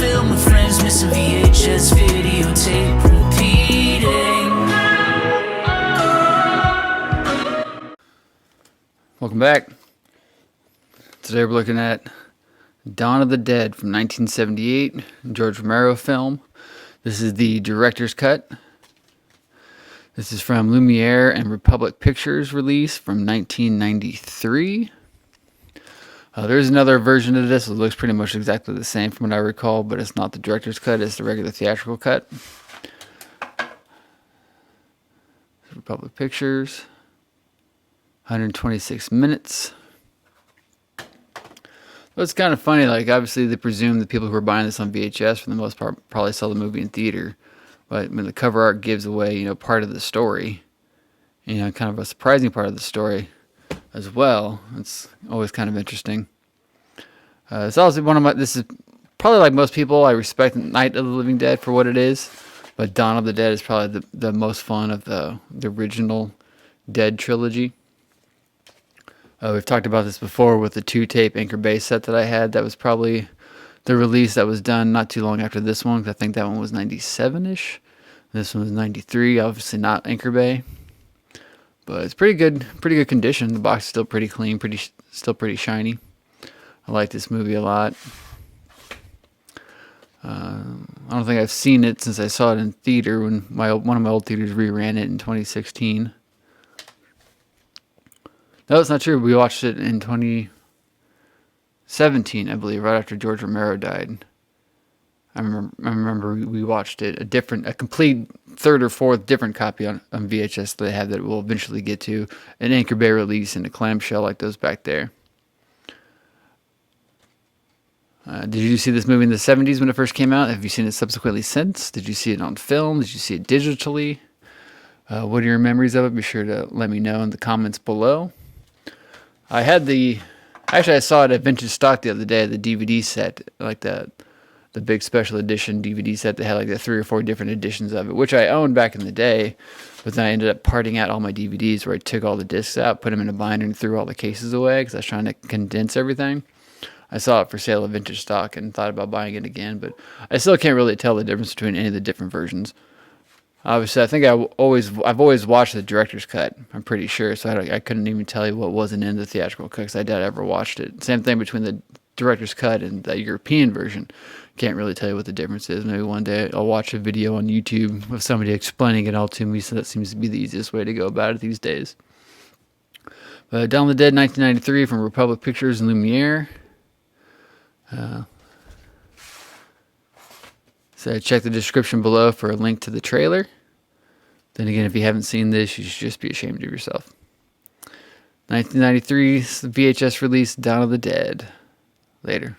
film with friends, missing VHS videotape repeating. Welcome back. Today we're looking at Dawn of the Dead from 1978, George Romero film. This is the director's cut. This is from Lumiere and Republic Pictures release from 1993. There's another version of this. It looks pretty much exactly the same from what I recall, but it's not the director's cut. It's the regular theatrical cut. Republic Pictures. 126 minutes. Well, it's kind of funny, like, obviously they presume the people who are buying this on VHS, for the most part, probably saw the movie in theater. But when the cover art gives away, part of the story, kind of a surprising part of the story as well. It's always kind of interesting. It's also this is probably, like most people, I respect Night of the Living Dead for what it is. But Dawn of the Dead is probably the most fun of the original Dead trilogy. We've talked about this before with the 2-tape Anchor Bay set that I had. That was probably the release that was done not too long after this one, because I think that one was 97-ish. This one was 93, obviously not Anchor Bay. But it's pretty good condition. The box is still pretty clean, still pretty shiny. I like this movie a lot. I don't think I've seen it since I saw it in theater when one of my old theaters reran it in 2016. No, it's not true. We watched it in 2017, I believe, right after George Romero died. I remember we watched it, a complete third or fourth different copy on VHS that they have that we'll eventually get to, an Anchor Bay release and a clamshell like those back there. Did you see this movie in the 70s when it first came out? Have you seen it subsequently since? Did you see it on film? Did you see it digitally? What are your memories of it? Be sure to let me know in the comments below. I saw it at Vintage Stock the other day, the DVD set, like the big special edition DVD set that had like the 3 or 4 different editions of it, which I owned back in the day, but then I ended up parting out all my DVDs where I took all the discs out, put them in a binder, and threw all the cases away because I was trying to condense everything. I saw it for sale at Vintage Stock and thought about buying it again, but I still can't really tell the difference between any of the different versions. Obviously, I think I've always watched the director's cut, I'm pretty sure, so I couldn't even tell you what wasn't in the theatrical cut because I doubt I ever watched it. Same thing between the director's cut and the European version. Can't really tell you what the difference is. Maybe one day I'll watch a video on YouTube of somebody explaining it all to me, so that seems to be the easiest way to go about it these days. But Dawn of the Dead, 1993, from Republic Pictures and Lumiere. So check the description below for a link to the trailer. Then again, if you haven't seen this, you should just be ashamed of yourself. 1993 VHS release, Dawn of the Dead. Later.